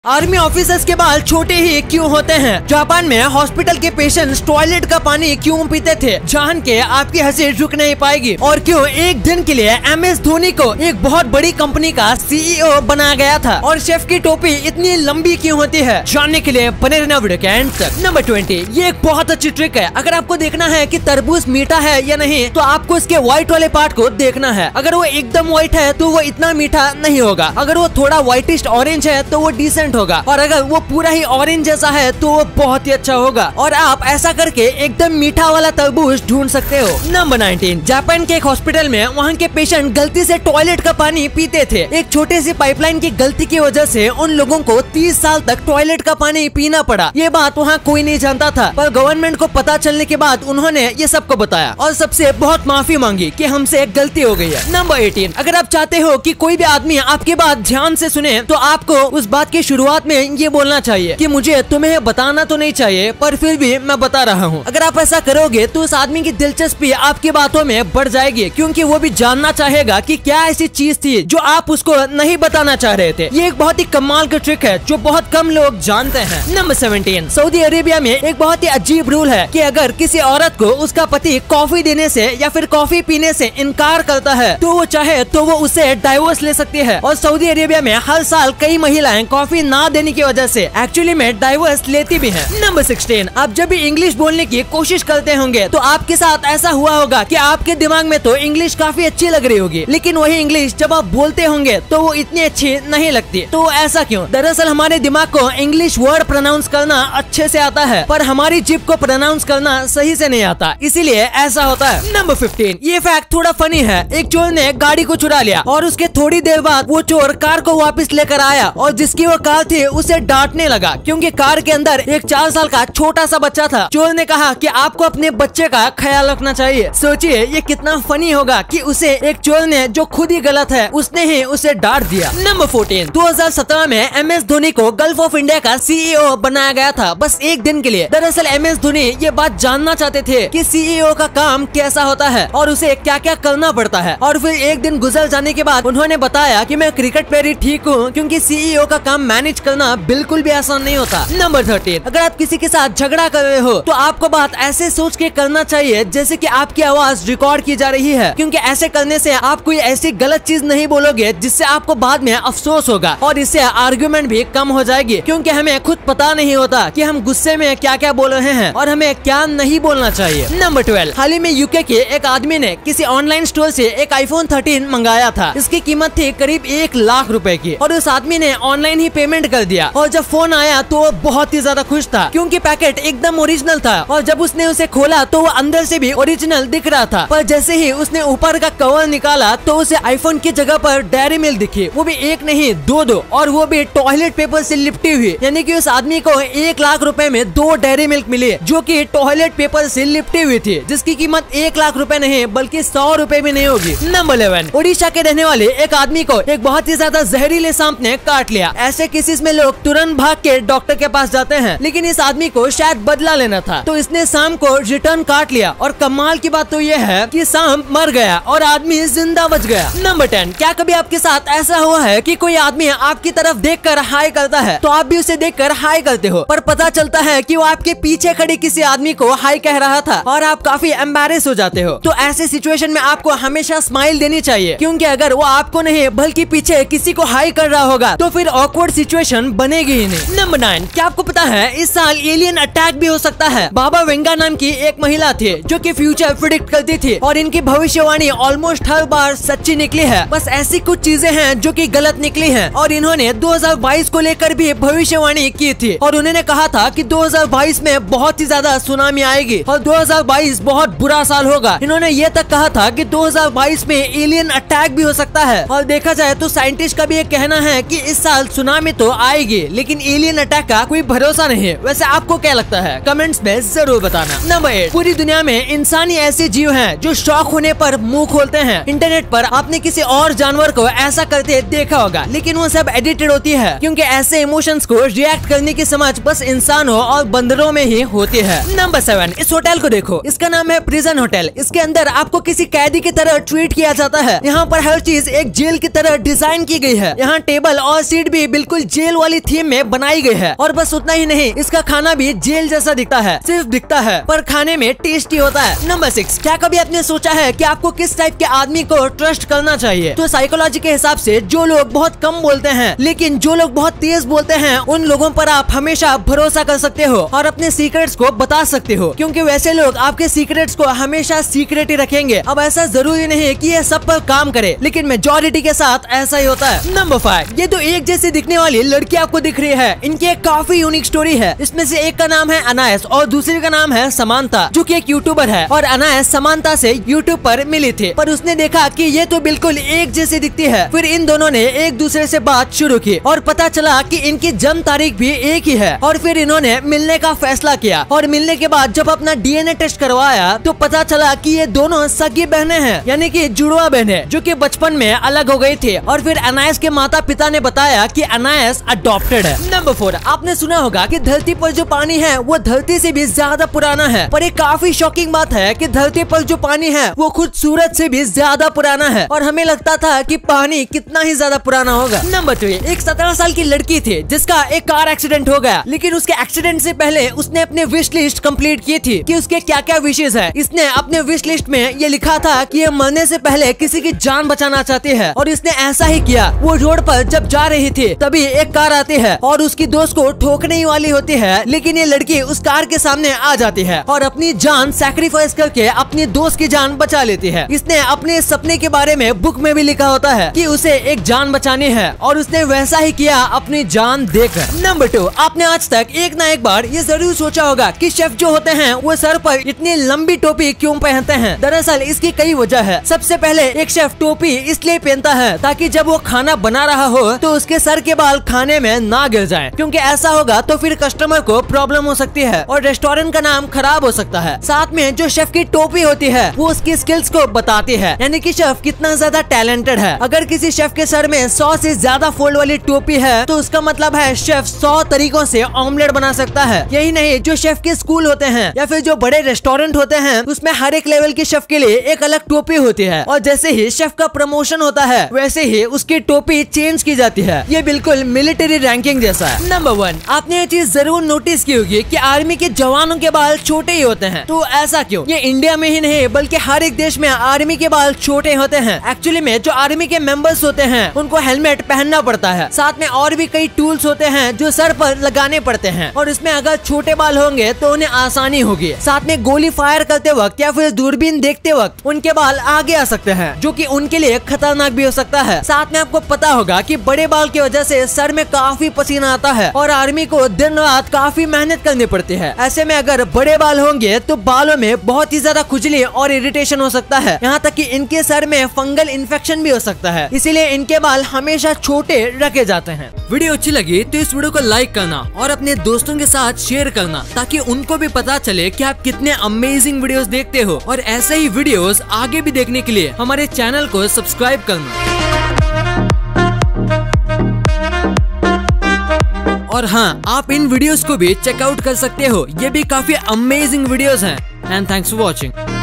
Army officers के बाल छोटे ही क्यों होते हैं? जापान में हॉस्पिटल के पेशेंट्स टॉयलेट का पानी क्यों पीते थे? जान के आपकी हंसी रुक नहीं पाएगी। और क्यों एक दिन के लिए MS धोनी को एक बहुत बड़ी कंपनी का CEO बनाया गया था? और शेफ की टोपी इतनी लंबी क्यों होती है? जानने के लिए बने रहना वीडियो के एंड तक। नंबर 20, ये एक बहुत अच्छी ट्रिक है। अगर आपको देखना है कि तरबूज मीठा है या नहीं, तो आपको इसके व्हाइट वाले पार्ट को देखना है। अगर वो एकदम व्हाइट है तो वो इतना मीठा नहीं होगा। अगर वो थोड़ा व्हाइटिश ऑरेंज है तो वो डिसेंट होगा, और अगर वो पूरा ही ऑरेंज जैसा है तो वो बहुत ही अच्छा होगा। और आप ऐसा करके एकदम मीठा वाला तरबूज ढूंढ सकते हो। नंबर 19, जापान के एक हॉस्पिटल में वहाँ के पेशेंट गलती से टॉयलेट का पानी पीते थे। एक छोटे सी पाइपलाइन की गलती की वजह से उन लोगों को 30 साल तक टॉयलेट का पानी पीना पड़ा। ये बात वहाँ कोई नहीं जानता था, पर गवर्नमेंट को पता चलने के बाद उन्होंने ये सबको बताया और सबसे बहुत माफी मांगी कि हमसे गलती हो गई है। नंबर 18, अगर आप चाहते हो कि कोई भी आदमी आपकी बात ध्यान से सुने, तो आपको उस बात की शुरुआत में ये बोलना चाहिए कि मुझे तुम्हें बताना तो नहीं चाहिए, पर फिर भी मैं बता रहा हूँ। अगर आप ऐसा करोगे तो उस आदमी की दिलचस्पी आपकी बातों में बढ़ जाएगी, क्योंकि वो भी जानना चाहेगा कि क्या ऐसी चीज थी जो आप उसको नहीं बताना चाह रहे थे। ये एक बहुत ही कमाल की ट्रिक है जो बहुत कम लोग जानते हैं। नंबर 17, सऊदी अरेबिया में एक बहुत ही अजीब रूल है कि अगर किसी औरत को उसका पति कॉफी देने से या फिर कॉफी पीने से इनकार करता है तो वो चाहे तो वो उसे डाइवोर्स ले सकती है। और सऊदी अरेबिया में हर साल कई महिलाएं कॉफी ना देने की वजह से एक्चुअली में डाइवोर्स लेती भी हैं। नंबर 16, आप जब भी इंग्लिश बोलने की कोशिश करते होंगे तो आपके साथ ऐसा हुआ होगा कि आपके दिमाग में तो इंग्लिश काफी अच्छी लग रही होगी, लेकिन वही इंग्लिश जब आप बोलते होंगे तो वो इतनी अच्छी नहीं लगती। तो ऐसा क्यों? दरअसल हमारे दिमाग को इंग्लिश वर्ड प्रोनाउंस करना अच्छे से आता है, पर हमारी जिभ को प्रोनाउंस करना सही से नहीं आता, इसीलिए ऐसा होता है। नंबर 15, ये फैक्ट थोड़ा फनी है। एक चोर ने गाड़ी को चुरा लिया और उसके थोड़ी देर बाद वो चोर कार को वापस लेकर आया और जिसकी वो कार थी उसे डांटने लगा, क्योंकि कार के अंदर एक 4 साल का छोटा सा बच्चा था। चोर ने कहा कि आपको अपने बच्चे का ख्याल रखना चाहिए। सोचिए ये कितना फनी होगा कि उसे एक चोर ने, जो खुद ही गलत है, उसने ही उसे डांट दिया। नंबर 14, 2017 में MS धोनी को गल्फ ऑफ इंडिया का CEO बनाया गया था, बस एक दिन के लिए। दरअसल MS धोनी ये बात जानना चाहते थे कि CEO का काम कैसा होता है और उसे क्या क्या करना पड़ता है। और फिर एक दिन गुजर जाने के बाद उन्होंने बताया कि मैं क्रिकेट प्लेयर ही ठीक हूँ, क्योंकि CEO का काम मैनेज करना बिल्कुल भी आसान नहीं होता। नंबर 13, अगर आप किसी के साथ झगड़ा कर रहे हो तो आपको बात ऐसे सोच के करना चाहिए जैसे कि आपकी आवाज रिकॉर्ड की जा रही है, क्योंकि ऐसे करने से आप कोई ऐसी गलत चीज नहीं बोलोगे जिससे आपको बाद में अफसोस होगा, और इससे आर्गुमेंट भी कम हो जाएगी, क्योंकि हमें खुद पता नहीं होता कि हम गुस्से में क्या क्या बोल रहे हैं और हमें क्या नहीं बोलना चाहिए। नंबर 12, हाल ही में UK के एक आदमी ने किसी ऑनलाइन स्टोर से एक iPhone 13 मंगाया था। इसकी कीमत थी करीब 1 लाख रुपए की, और उस आदमी ने ऑनलाइन ही पेमेंट कर दिया। और जब फोन आया तो वो बहुत ही ज्यादा खुश था, क्योंकि पैकेट एकदम ओरिजिनल था, और जब उसने उसे खोला तो वो अंदर से भी ओरिजिनल दिख रहा था। पर जैसे ही उसने ऊपर का कवर निकाला तो उसे आईफोन की जगह पर डेयरी मिल्क दिखी, वो भी एक नहीं 2, और वो भी टॉयलेट पेपर से लिपटी हुई। यानी कि उस आदमी को 1 लाख रुपए में 2 डेयरी मिल्क मिली, जो कि टॉयलेट पेपर से लिपटी हुई थी, जिसकी कीमत 1 लाख रुपए नहीं बल्कि 100 रुपए भी नहीं होगी। नंबर 11, ओडिशा के रहने वाले एक आदमी को एक बहुत ही ज्यादा जहरीले सांप ने काट लिया। ऐसे केसेस में लोग तुरंत भाग के डॉक्टर के पास जाते हैं, लेकिन इस आदमी को शायद बदला लेना था, तो इसने सांप को रिटर्न काट लिया। और कमाल की बात तो यह है कि सांप मर गया और आदमी जिंदा बच गया। नंबर 10, क्या कभी आपके साथ ऐसा हुआ है कि कोई आदमी आपकी तरफ देखकर हाय करता है तो आप भी उसे देखकर हाय करते हो, पर पता चलता है कि वो आपके पीछे खड़े किसी आदमी को हाय कह रहा था और आप काफी एम्बैरेस हो जाते हो। तो ऐसे सिचुएशन में आपको हमेशा स्माइल देनी चाहिए, क्योंकि अगर वो आपको नहीं बल्कि पीछे किसी को हाय कर रहा होगा तो फिर ऑकवर्ड सिचुएशन बनेगी ही नहीं। नंबर 9, क्या आपको पता है इस साल एलियन अटैक भी हो सकता है? बाबा वेंगा नाम की एक महिला थी जो कि फ्यूचर प्रिडिक्ट करती थी, और इनकी भविष्यवाणी ऑलमोस्ट हर बार सच्ची निकली है। बस ऐसी कुछ चीजें हैं जो कि गलत निकली हैं, और इन्होंने 2022 को लेकर भी भविष्यवाणी की थी, और उन्होंने कहा था कि 2022 में बहुत ही ज्यादा सुनामी आएगी और 2022 बहुत बुरा साल होगा। इन्होंने ये तक कहा था कि 2022 में एलियन अटैक भी हो सकता है, और देखा जाए तो साइंटिस्ट का भी ये कहना है कि इस साल सुनामी तो आएगी, लेकिन एलियन अटैक का कोई भरोसा नहीं है। वैसे आपको क्या लगता है? कमेंट्स में जरूर बताना। नंबर 8, पूरी दुनिया में इंसान ही ऐसे जीव हैं जो शौक होने पर मुंह खोलते हैं। इंटरनेट पर आपने किसी और जानवर को ऐसा करते देखा होगा, लेकिन वो सब एडिटेड होती है, क्योंकि ऐसे इमोशंस को रिएक्ट करने की समझ बस इंसानों और बंदरों में ही होती है। नंबर 7, इस होटल को देखो, इसका नाम है प्रिजन होटल। इसके अंदर आपको किसी कैदी की तरह ट्रीट किया जाता है। यहाँ पर हर चीज एक जेल की तरह डिजाइन की गई है। यहाँ टेबल और सीट भी बिल्कुल जेल वाली थीम में बनाई गई है। और बस उतना ही नहीं, इसका खाना भी जेल जैसा दिखता है, सिर्फ दिखता है पर खाने में टेस्टी होता है। नंबर 6, क्या कभी आपने सोचा है कि आपको किस टाइप के आदमी को ट्रस्ट करना चाहिए? तो साइकोलॉजी के हिसाब से जो लोग बहुत कम बोलते हैं लेकिन जो लोग बहुत तेज बोलते हैं, उन लोगों पर आप हमेशा भरोसा कर सकते हो और अपने सीक्रेट्स को बता सकते हो, क्योंकि वैसे लोग आपके सीक्रेट्स को हमेशा सीक्रेट ही रखेंगे। अब ऐसा जरूरी नहीं है कि ये सब पर काम करे, लेकिन मेजॉरिटी के साथ ऐसा ही होता है। नंबर 5, ये तो एक जैसी दिखने वाली लड़की आपको दिख रही है, इनकी एक काफी यूनिक स्टोरी है। इसमें से एक का नाम है अनायस और दूसरे का नाम है समांता, जो कि एक यूट्यूबर है। और अनायस समांता से यूट्यूब पर मिली थी, पर उसने देखा कि ये तो बिल्कुल एक जैसी दिखती है। फिर इन दोनों ने एक दूसरे से बात शुरू की और पता चला कि इनकी जन्म तारीख भी एक ही है। और फिर इन्होंने मिलने का फैसला किया और मिलने के बाद जब अपना डीएनए टेस्ट करवाया तो पता चला कि ये दोनों सगी बहनें हैं, यानी कि जुड़वा बहनें, जो कि बचपन में अलग हो गई थी। और फिर अनायस के माता पिता ने बताया कि अनायस अडॉप्टेड है। नंबर 4, आपने सुना होगा कि धरती पर जो पानी है वो धरती से भी ज्यादा पुराना है, पर एक काफी शॉकिंग बात है कि धरती पर जो पानी है वो खुद सूरज से भी ज्यादा पुराना है। और हमें लगता था कि पानी कितना ही ज्यादा पुराना होगा। नंबर 3, एक 17 साल की लड़की थी जिसका एक कार एक्सीडेंट हो गया, लेकिन उसके एक्सीडेंट से पहले उसने अपने विश लिस्ट कंप्लीट की थी कि उसके क्या क्या विशेष है। इसने अपने विश लिस्ट में ये लिखा था कि ये मरने से पहले किसी की जान बचाना चाहती है, और इसने ऐसा ही किया। वो रोड पर जब जा रही थी तभी एक कार आती है और उसकी दोस्त को ठोकने ही वाली होती है, लेकिन ये लड़की उस कार के सामने आ जाती है और अपनी जान सैक्रिफाइस करके अपनी दोस्त की जान बचा लेती है। इसने अपने सपने के बारे में बुक में भी लिखा होता है कि उसे एक जान बचानी है, और उसने वैसा ही किया अपनी जान देकर। नंबर 2, आपने आज तक एक ना एक बार ये जरूर सोचा होगा कि शेफ जो होते हैं वो सर पर इतनी लंबी टोपी क्यों पहनते हैं। दरअसल इसकी कई वजह है। सबसे पहले एक शेफ टोपी इसलिए पहनता है ताकि जब वो खाना बना रहा हो तो उसके सर के बाल खाने में ना गिर जाएं, क्योंकि ऐसा होगा तो फिर कस्टमर को प्रॉब्लम हो सकती है और रेस्टोरेंट का नाम खराब हो सकता है। साथ में जो शेफ की टोपी होती है वो उसकी स्किल्स को बताती है, यानी कि शेफ कितना ज्यादा टैलेंटेड है। अगर किसी शेफ के सर में 100 से ज्यादा फोल्ड वाली टोपी है तो उसका मतलब है शेफ 100 तरीकों से ऑमलेट बना सकता है। यही नहीं, जो शेफ के स्कूल होते हैं या फिर जो बड़े रेस्टोरेंट होते हैं उसमें हर एक लेवल के शेफ के लिए एक अलग टोपी होती है, और जैसे ही शेफ का प्रमोशन होता है वैसे ही उसकी टोपी चेंज की जाती है। ये बिल्कुल मिलिट्री रैंकिंग जैसा है। नंबर 1, आपने ये चीज जरूर नोटिस की होगी कि आर्मी के जवानों के बाल छोटे ही होते हैं। तो ऐसा क्यों? ये इंडिया में ही नहीं बल्कि हर एक देश में आर्मी के बाल छोटे होते हैं। एक्चुअली में जो आर्मी के मेंबर्स होते हैं उनको हेलमेट पहनना पड़ता है, साथ में और भी कई टूल्स होते हैं जो सर पर लगाने पड़ते हैं, और इसमें अगर छोटे बाल होंगे तो उन्हें आसानी होगी। साथ में गोली फायर करते वक्त या फिर दूरबीन देखते वक्त उनके बाल आगे आ सकते हैं, जो कि उनके लिए खतरनाक भी हो सकता है। साथ में आपको पता होगा कि बड़े बाल की वजह से सर में काफी पसीना आता है और आर्मी को दिन रात काफी मेहनत करनी पड़ती है। ऐसे में अगर बड़े बाल होंगे तो बालों में बहुत ही ज्यादा खुजली और इरिटेशन हो सकता है, यहाँ तक कि इनके सर में फंगल इन्फेक्शन भी हो सकता है। इसीलिए इनके बाल हमेशा छोटे रखे जाते हैं। वीडियो अच्छी लगी तो इस वीडियो को लाइक करना और अपने दोस्तों के साथ शेयर करना, ताकि उनको भी पता चले कि आप कितने अमेजिंग वीडियोस देखते हो। और ऐसे ही वीडियोस आगे भी देखने के लिए हमारे चैनल को सब्सक्राइब करना। और हाँ, आप इन वीडियोस को भी चेकआउट कर सकते हो, ये भी काफी अमेजिंग वीडियोस हैं। And thanks for watching.